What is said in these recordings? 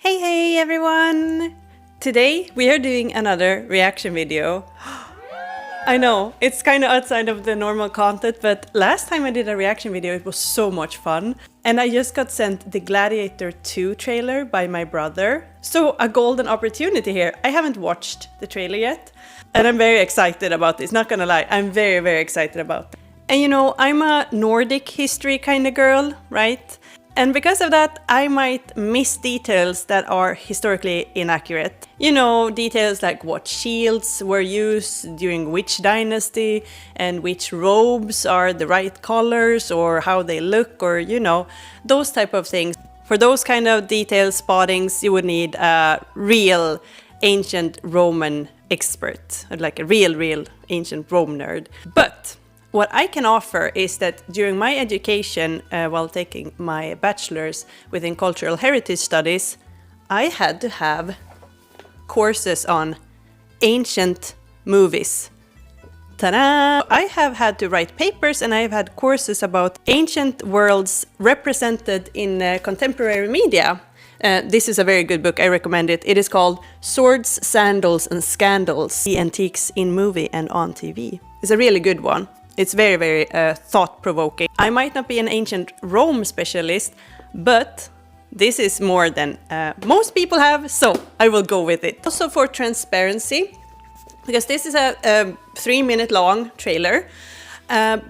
Hey everyone! Today we are doing another reaction video. I know, it's kind of outside of the normal content, but last time I did a reaction video it was so much fun. And I just got sent the Gladiator 2 trailer by my brother. So a golden opportunity here. I haven't watched the trailer yet. And I'm very excited about this, not gonna lie. I'm very excited about it. And you know, I'm a Nordic history kind of girl, right? And because of that, I might miss details that are historically inaccurate. You know, details like what shields were used during which dynasty, and which robes are the right colors, or how they look, or you know, those type of things. For those kind of detail spottings, you would need a real ancient Roman expert, like a real ancient Rome nerd. But what I can offer is that during my education, while taking my bachelor's within cultural heritage studies, I had to have courses on ancient movies. Ta-da! I have had to write papers and I have had courses about ancient worlds represented in contemporary media. This is a very good book, I recommend it. It is called Swords, Sandals and Scandals, the Antiques in Movie and on TV. It's a really good one. It's very thought-provoking. I might not be an ancient Rome specialist, but this is more than most people have, so I will go with it. Also for transparency, because this is a 3-minute long trailer.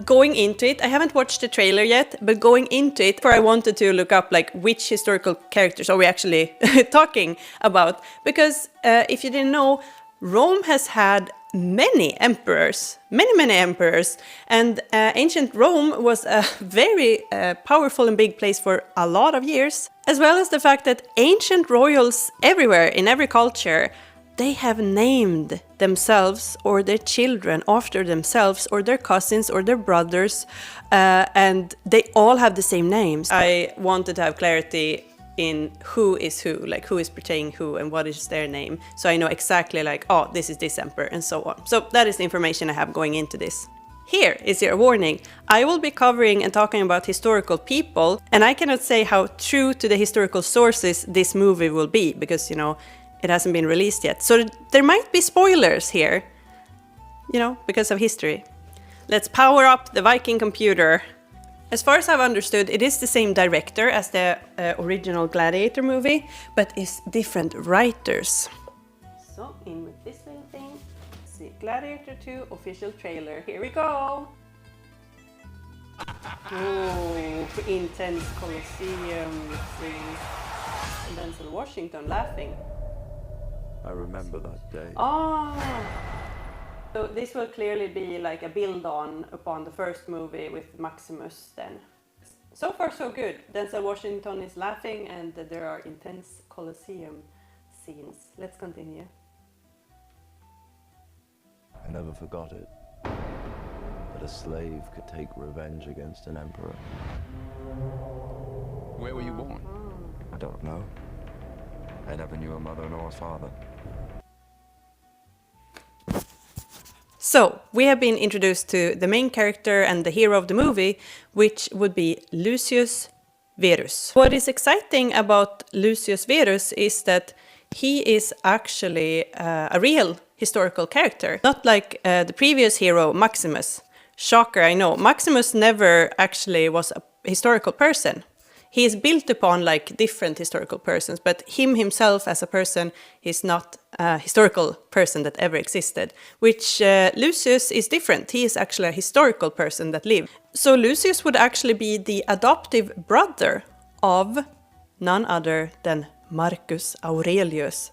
Going into it, I haven't watched the trailer yet, but going into it, I wanted to look up like which historical characters are we actually talking about. Because if you didn't know, Rome has had many emperors, many emperors, and ancient Rome was a very powerful and big place for a lot of years, as well as the fact that ancient royals everywhere, in every culture, they have named themselves or their children after themselves or their cousins or their brothers, and they all have the same names. I wanted to have clarity in who is who, like who is portraying who and what is their name, so I know exactly like, oh, this is this emperor and so on. So that is the information I have going into this. Here is your warning. I will be covering and talking about historical people, and I cannot say how true to the historical sources this movie will be, because you know, it hasn't been released yet. So there might be spoilers here, you know, because of history. Let's power up the Viking computer. As far as I've understood, it is the same director as the original Gladiator movie, but it's different writers. So, in with this little thing. Let's see, Gladiator 2 official trailer. Here we go! Oh, intense Colosseum scene. And Denzel Washington laughing. I remember that day. Oh! So this will clearly be like a build-on upon the first movie with Maximus then. So far so good. Denzel Washington is laughing and there are intense Colosseum scenes. Let's continue. I never forgot it. That a slave could take revenge against an emperor. Where were you born? I don't know. I never knew a mother nor a father. So, we have been introduced to the main character and the hero of the movie, which would be Lucius Verus. What is exciting about Lucius Verus is that he is actually a real historical character, not like the previous hero, Maximus. Shocker, I know. Maximus never actually was a historical person. He is built upon like different historical persons, but him himself as a person is not a historical person that ever existed, which Lucius is different. He is actually a historical person that lived. So Lucius would actually be the adoptive brother of none other than Marcus Aurelius.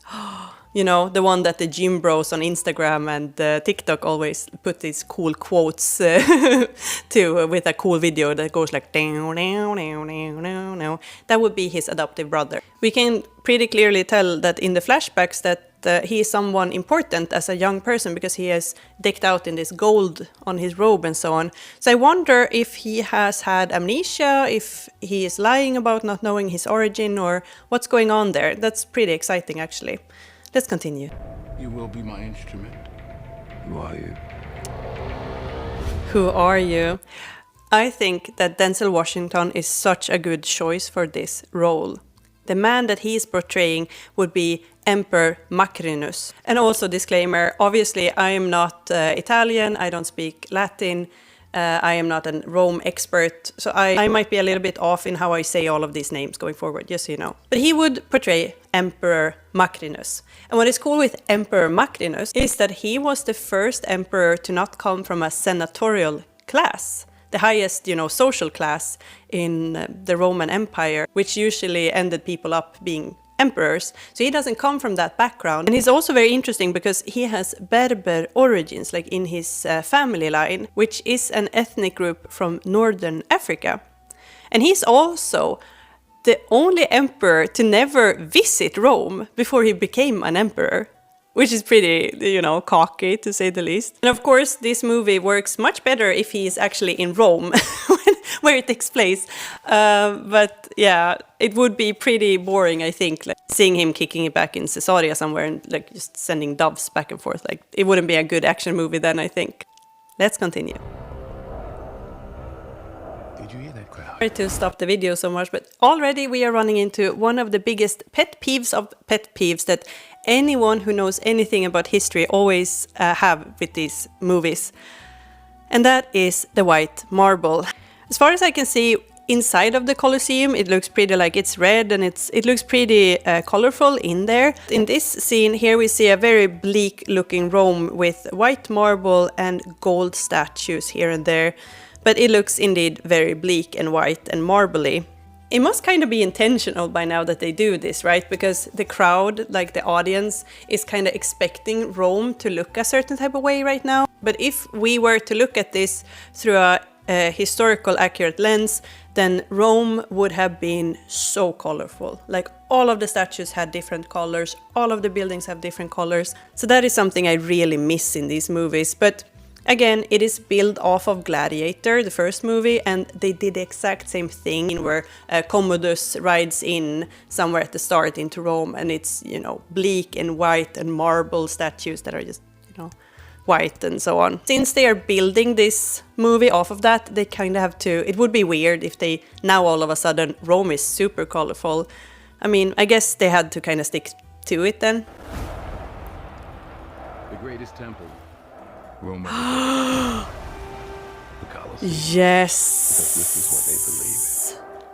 You know, the one that the gym bros on Instagram and TikTok always put these cool quotes to with a cool video that goes like that would be his adoptive brother. We can pretty clearly tell that in the flashbacks that he is someone important as a young person because he is decked out in this gold on his robe and so on. So I wonder if he has had amnesia, if he is lying about not knowing his origin or what's going on there. That's pretty exciting actually. Let's continue. You will be my instrument. Who are you? Who are you? I think that Denzel Washington is such a good choice for this role. The man that he is portraying would be Emperor Macrinus. And also disclaimer, obviously I am not Italian, I don't speak Latin, I am not a Rome expert, so I might be a little bit off in how I say all of these names going forward, just so you know. But he would portray Emperor Macrinus. And what is cool with Emperor Macrinus is that he was the first emperor to not come from a senatorial class, the highest, social class in the Roman Empire, which usually ended people up being emperors. So he doesn't come from that background. And he's also very interesting because he has Berber origins, like in his family line, which is an ethnic group from northern Africa. And he's also the only emperor to never visit Rome before he became an emperor, which is pretty, cocky to say the least. And of course, this movie works much better if he is actually in Rome, where it takes place. But yeah, it would be pretty boring, I think, like seeing him kicking it back in Caesarea somewhere and like just sending doves back and forth. Like it wouldn't be a good action movie then, I think. Let's continue. Did you hear that crowd? Sorry to stop the video so much, but already we are running into one of the biggest pet peeves of pet peeves that anyone who knows anything about history always have with these movies. And that is the white marble. As far as I can see, inside of the Colosseum, it looks pretty like it's red and it looks pretty colorful in there. In this scene here, we see a very bleak looking Rome with white marble and gold statues here and there. But it looks indeed very bleak and white and marbly. It must kind of be intentional by now that they do this, right? Because the crowd, like the audience, is kind of expecting Rome to look a certain type of way right now. But if we were to look at this through a historical accurate lens, then Rome would have been so colorful. Like all of the statues had different colors, all of the buildings have different colors. So that is something I really miss in these movies. But again, it is built off of Gladiator, the first movie, and they did the exact same thing where Commodus rides in somewhere at the start into Rome, and it's, bleak and white and marble statues that are just, white and so on. Since they are building this movie off of that, they kind of have to, it would be weird if they, now all of a sudden, Rome is super colorful. I mean, I guess they had to kind of stick to it then. The greatest temple Rome ever built. The Colosseum. Yes. Because this is what they believe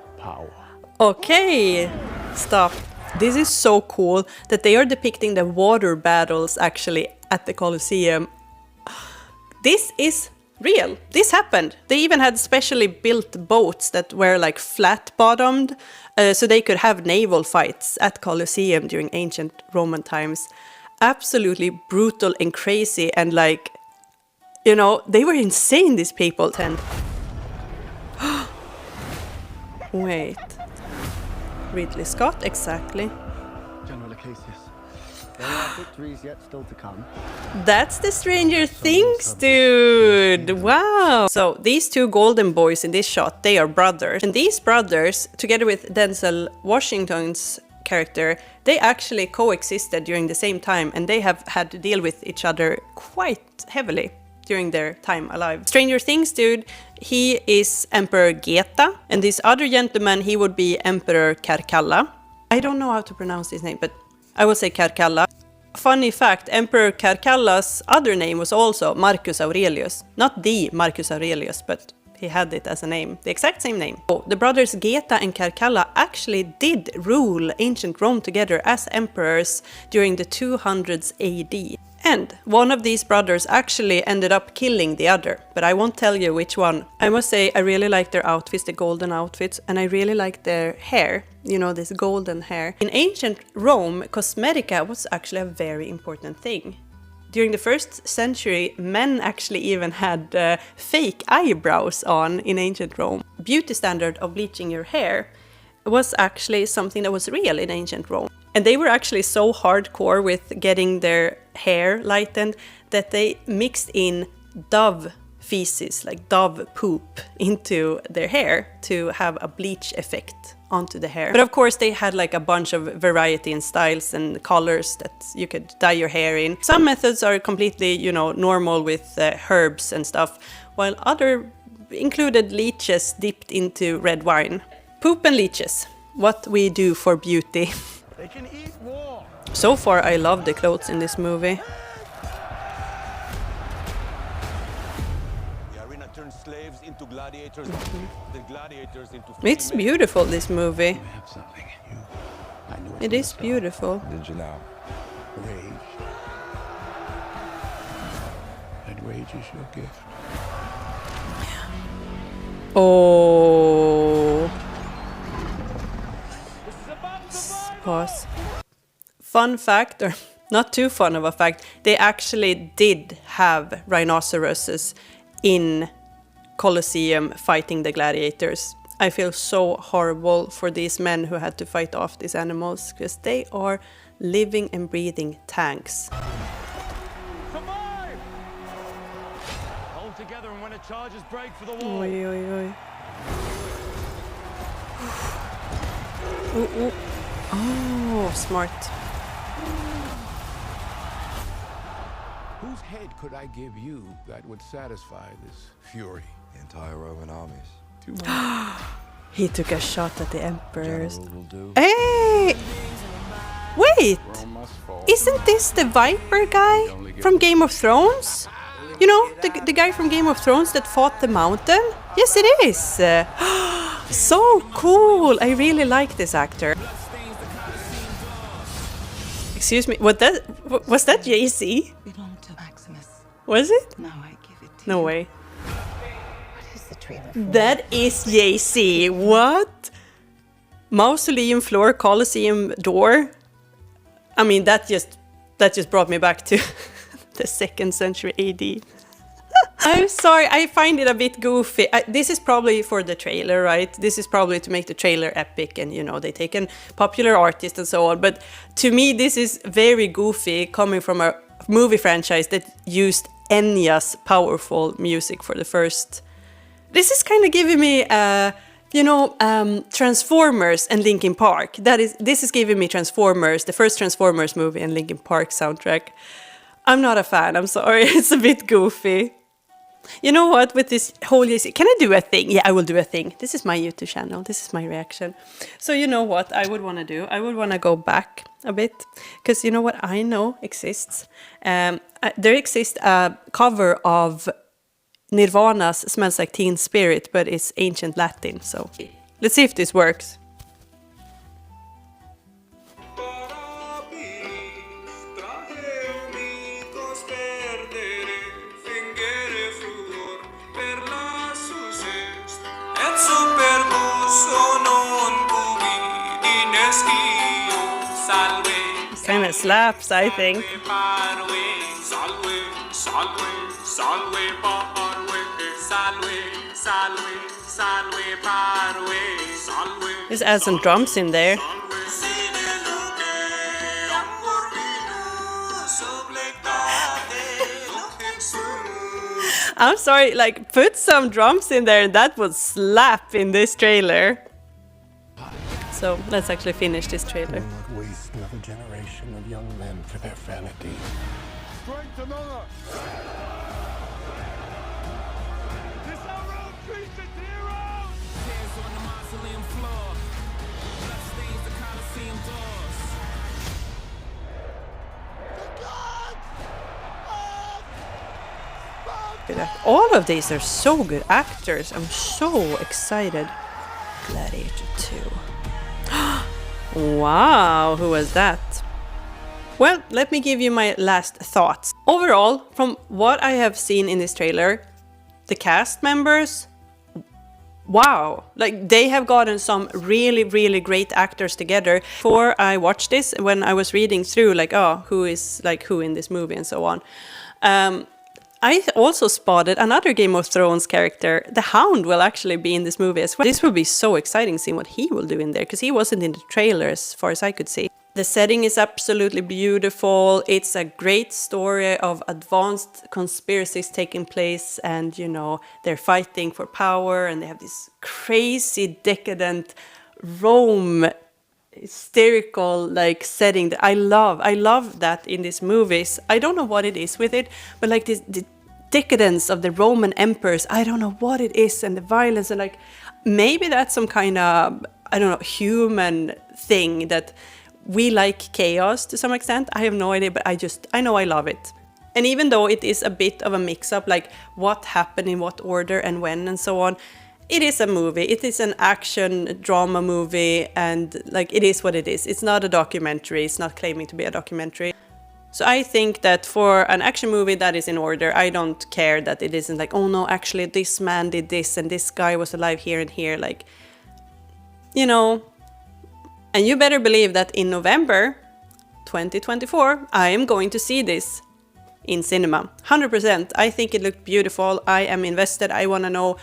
in. Power. Okay, stop. This is so cool that they are depicting the water battles actually at the Colosseum. This is real. This happened. They even had specially built boats that were like flat-bottomed so they could have naval fights at Colosseum during ancient Roman times. Absolutely brutal and crazy and like, they were insane, these people. Wait. Ridley Scott, exactly. General Acacius, there are victories yet still to come. That's the Stranger Things dude! Wow! So these two golden boys in this shot, they are brothers. And these brothers, together with Denzel Washington's character, they actually coexisted during the same time and they have had to deal with each other quite heavily during their time alive. Stranger Things dude, he is Emperor Geta, and this other gentleman, he would be Emperor Carcalla. I don't know how to pronounce his name, but I will say Carcalla. Funny fact, Emperor Carcalla's other name was also Marcus Aurelius. Not the Marcus Aurelius, but he had it as a name, the exact same name. So, the brothers Geta and Carcalla actually did rule ancient Rome together as emperors during the 200s AD. And one of these brothers actually ended up killing the other, but I won't tell you which one. I must say I really like their outfits, the golden outfits, and I really like their hair, this golden hair. In ancient Rome, cosmetica was actually a very important thing. During the 1st century, men actually even had fake eyebrows on in ancient Rome. Beauty standard of bleaching your hair was actually something that was real in ancient Rome. And they were actually so hardcore with getting their hair lightened that they mixed in dove feces, like dove poop, into their hair to have a bleach effect onto the hair. But of course they had like a bunch of variety in styles and colors that you could dye your hair in. Some methods are completely, normal with herbs and stuff, while other included leeches dipped into red wine. Poop and leeches. what we do for beauty. They can eat war. So far, I love the clothes in this movie. The arena turns slaves into gladiators, the gladiators into It's beautiful, this movie. You have something in you. I knew It is beautiful. Did you now? Rage. That rage is your gift. Oh. Pause. Fun fact, or not too fun of a fact, they actually did have rhinoceroses in Colosseum fighting the gladiators. I feel so horrible for these men who had to fight off these animals, because they are living and breathing tanks. survive! Hold together and when it charges, break for the wall. Oi, oi, oi. Ooh, ooh. Oh, smart. Whose head could I give you that would satisfy this fury? The entire Roman armies. Too much. He took a shot at the emperors. General will do. Hey! Wait! Rome must fall. Isn't this the Viper guy from Game of Thrones? You know, the guy from Game of Thrones that fought the mountain? Yes, it is! So cool! I really like this actor. Excuse me, was that Jay-Z? Belong to Maximus. Was it? Now I give it to No you. way. What is the trailer for? That is Jay-Z. What? Mausoleum floor, Colosseum door. I mean, that just brought me back to the 2nd century AD. I'm sorry, I find it a bit goofy. This is probably for the trailer, right? This is probably to make the trailer epic and, you know, they take a popular artist and so on. But to me, this is very goofy coming from a movie franchise that used Enya's powerful music for the first... This is kind of giving me, Transformers and Linkin Park. This is giving me Transformers, the first Transformers movie and Linkin Park soundtrack. I'm not a fan, I'm sorry, it's a bit goofy. You know what, with this whole... Can I do a thing? Yeah, I will do a thing. This is my YouTube channel, this is my reaction. So you know what I would want to do? I would want to go back a bit. Because you know what I know exists? There exists a cover of Nirvana's Smells Like Teen Spirit, but it's ancient Latin, so... Let's see if this works. Kind of slaps, I think. Just add some drums in there. I'm sorry, like, put some drums in there and that would slap in this trailer. So let's actually finish this trailer. Not waste another generation of young men for their vanity. Strength among us! This our own creature heroes! Tears on the mausoleum floor. Blood stains the Colosseum doors. All of these are so good actors. I'm so excited. Gladiator 2. Wow, who was that? Well, let me give you my last thoughts. Overall, from what I have seen in this trailer, the cast members, wow, like they have gotten some really, really great actors together. Before I watched this, when I was reading through, like, oh, who is like who in this movie and so on, I also spotted another Game of Thrones character. The Hound will actually be in this movie as well. This will be so exciting seeing what he will do in there, because he wasn't in the trailer as far as I could see. The setting is absolutely beautiful. It's a great story of advanced conspiracies taking place, and you know, they're fighting for power, and they have this crazy decadent Rome hysterical like setting that I love that in these movies. I don't know what it is with it, but like this the decadence of the Roman emperors, I don't know what it is, and the violence, and like maybe that's some kind of I don't know, human thing that we like chaos to some extent. I have no idea, but I know I love it. And even though it is a bit of a mix-up, like what happened in what order and when and so on, it is a movie. It is an action drama movie, and like it is what it is. It's not a documentary. It's not claiming to be a documentary. So I think that for an action movie that is in order, I don't care that it isn't like, oh no, actually this man did this and this guy was alive here and here, like, you know. And you better believe that in November 2024, I am going to see this in cinema. 100%. I think it looked beautiful. I am invested. I want to know,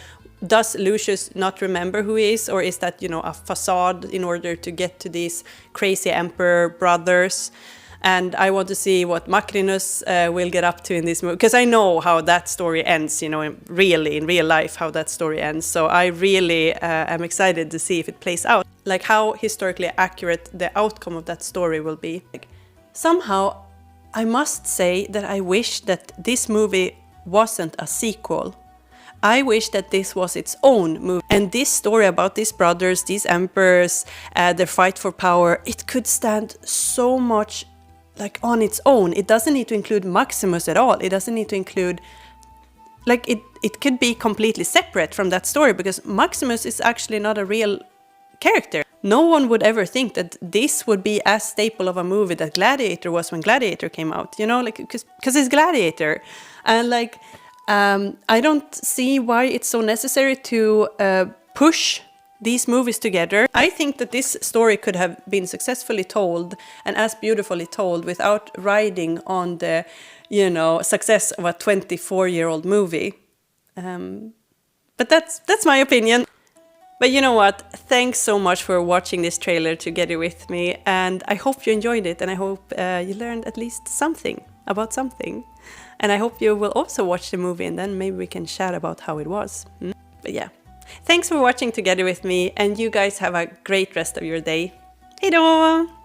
does Lucius not remember who he is, or is that, you know, a facade in order to get to these crazy emperor brothers? And I want to see what Macrinus will get up to in this movie, because I know how that story ends, you know, in real life, how that story ends. So I really am excited to see if it plays out, like how historically accurate the outcome of that story will be. Like, somehow, I must say that I wish that this movie wasn't a sequel. I wish that this was its own movie. And this story about these brothers, these emperors, their fight for power, it could stand so much like on its own. It doesn't need to include Maximus at all. It doesn't need to include, like, it could be completely separate from that story, because Maximus is actually not a real character. No one would ever think that this would be as staple of a movie that Gladiator was when Gladiator came out, you know, like, because it's Gladiator. And like, I don't see why it's so necessary to push these movies together. I think that this story could have been successfully told and as beautifully told without riding on the, you know, success of a 24-year-old movie. But that's my opinion. But you know what? Thanks so much for watching this trailer together with me, and I hope you enjoyed it, and I hope you learned at least something about something. And I hope you will also watch the movie, and then maybe we can chat about how it was. But yeah, thanks for watching together with me, and you guys have a great rest of your day. Hejdå!